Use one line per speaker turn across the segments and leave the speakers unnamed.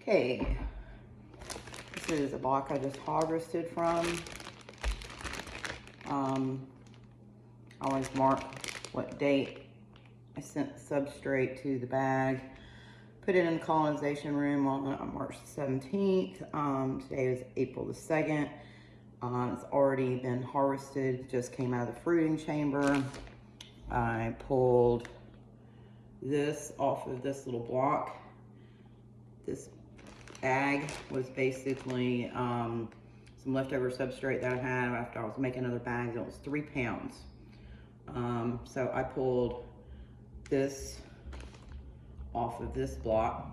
Okay, this is a block I just harvested from. I always mark what date I sent the substrate to the bag. Put it in the colonization room on March 17th. Today is April the 2nd. It's already been harvested, just came out of the fruiting chamber. I pulled this off of this little block. This bag was basically some leftover substrate that I had after I was making other bags. It was 3 pounds. So I pulled this off of this block.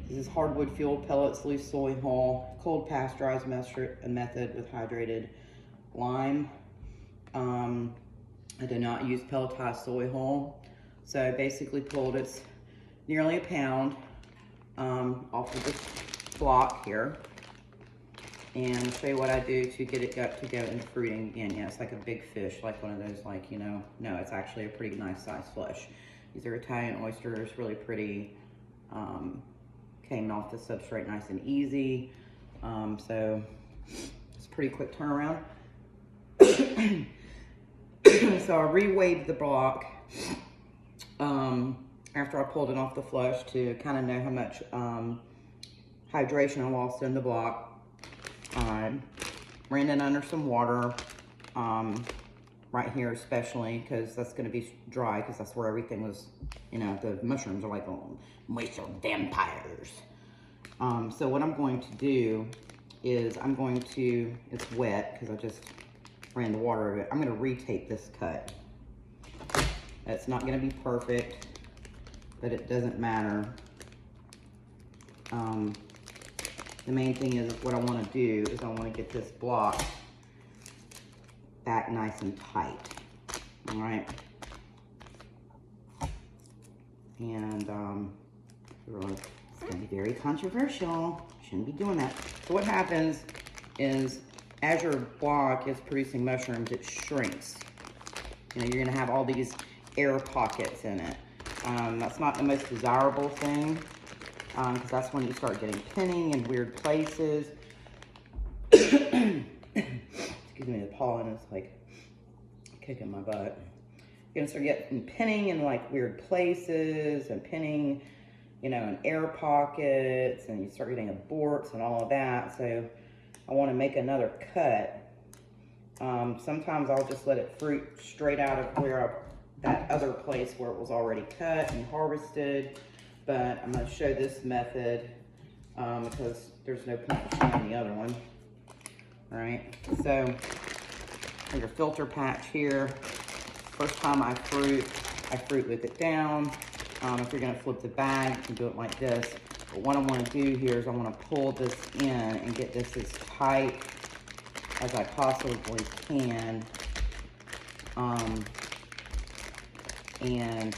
This is hardwood fuel pellets, loose soy hull, cold pasteurized method with hydrated lime. I did not use pelletized soy hull. So I basically pulled it's nearly a pound off of this block here. And I'll show you what I do to get it to go into fruiting again. Yeah, it's like a big fish, like one of those, like, you know, no, it's actually a pretty nice size fish. These are Italian oysters, really pretty. Came off the substrate nice and easy. So it's a pretty quick turnaround. So I reweighed the block after I pulled it off the flush to kind of know how much hydration I lost in the block. I ran it under some water, right here especially, because that's going to be dry, because that's where everything was, you know, the mushrooms are like moisture vampires. So what I'm going to do is it's wet because I just ran the water over it. I'm going to retape this cut. It's not going to be perfect, but it doesn't matter. The main thing is what I want to do is I want to get this block back nice and tight. All right. And it's going to be very controversial. Shouldn't be doing that. So what happens is as your block is producing mushrooms, it shrinks. You know, you're going to have all these air pockets in it. That's not the most desirable thing, because that's when you start getting pinning in weird places. Excuse me, the pollen is like kicking my butt. You're gonna start getting pinning in like weird places and pinning, you know, in air pockets, and you start getting aborts and all of that. So I want to make another cut. Sometimes I'll just let it fruit straight out of that other place where it was already cut and harvested. But I'm going to show this method because there's no point in showing the other one. All right, so your filter patch here. First time I fruit with it down. If you're going to flip the bag, you can do it like this. But what I want to do here is I want to pull this in and get this as tight as I possibly can. And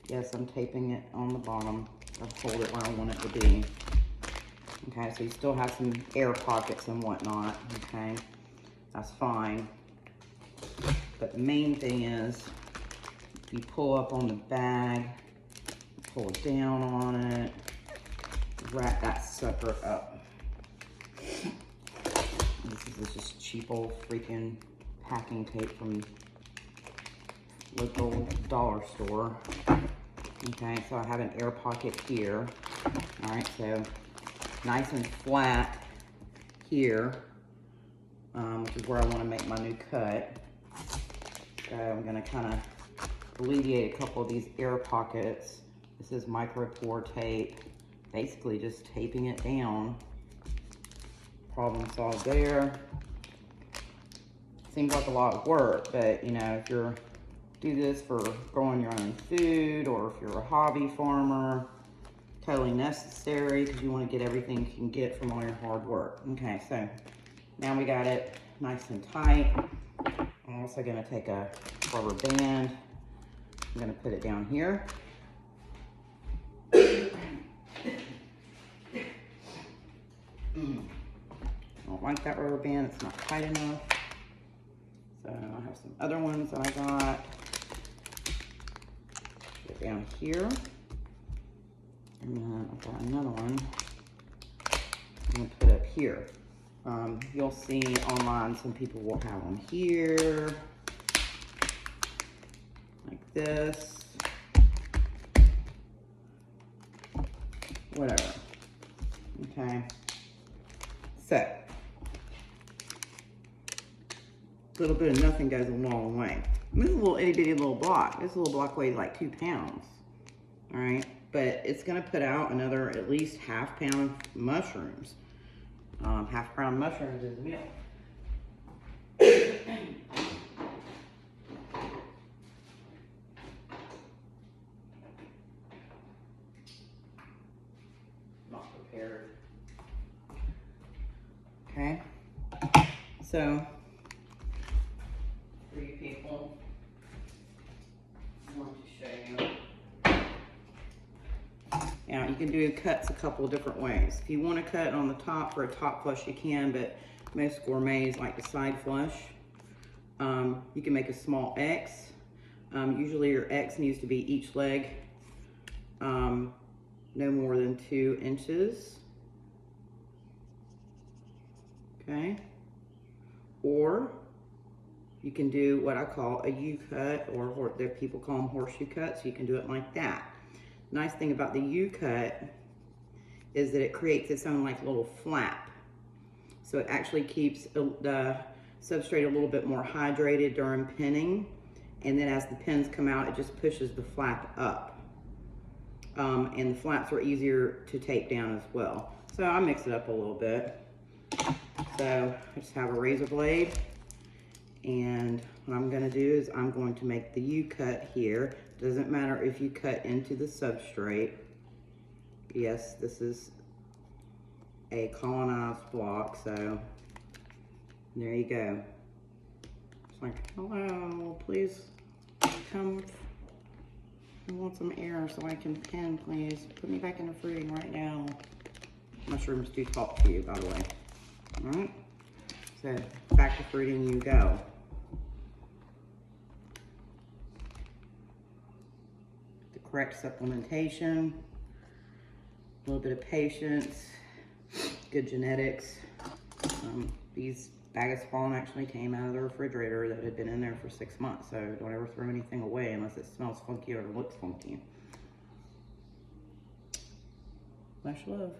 yes, I'm taping it on the bottom. I'll hold it where I want it to be. Okay, so you still have some air pockets and whatnot, okay? That's fine. But the main thing is, you pull up on the bag, pull it down on it, wrap that sucker up. This is just cheap old freaking packing tape from local dollar store. Okay, so I have an air pocket here. All right, so nice and flat here, which is where I want to make my new cut. So I'm going to kind of alleviate a couple of these air pockets. This is micro pore tape, basically just taping it down. Problem solved there. Seems like a lot of work, but you know, if you're do this for growing your own food, or if you're a hobby farmer, totally necessary because you want to get everything you can get from all your hard work. Okay, so now we got it nice and tight. I'm also going to take a rubber band. I'm going to put it down here. I don't like that rubber band, it's not tight enough. So I have some other ones that I got. Go down here. And then I've got another one I'm gonna put up here. You'll see online some people will have them here, like this. Whatever. Okay. So, a little bit of nothing goes a long way. This is a little itty bitty little block. This little block weighs like 2 pounds. All right. But it's going to put out another at least half pound mushrooms. Half pound mushrooms is a meal. Not prepared. Okay. So, for you people, I want to show you. Now, you can do cuts a couple of different ways. If you want to cut on the top for a top flush, you can, but most gourmets like the side flush. You can make a small X. Usually your X needs to be each leg no more than 2 inches. Okay. Or you can do what I call a U-cut, or people call them horseshoe cuts. You can do it like that. Nice thing about the U-cut is that it creates its own like little flap. So it actually keeps the substrate a little bit more hydrated during pinning. And then as the pins come out, it just pushes the flap up. And the flaps are easier to tape down as well. So I mix it up a little bit. So I just have a razor blade. And what I'm going to do is I'm going to make the U-cut here. Doesn't matter if you cut into the substrate. Yes, this is a colonized block, so there you go. It's like, hello, please come. I want some air so I can pin, please. Put me back into fruiting right now. Mushrooms do talk to you, by the way. All right, so back to fruiting you go. Correct supplementation, a little bit of patience, good genetics. These bag of spawn actually came out of the refrigerator that had been in there for 6 months, so don't ever throw anything away unless it smells funky or looks funky. Much love.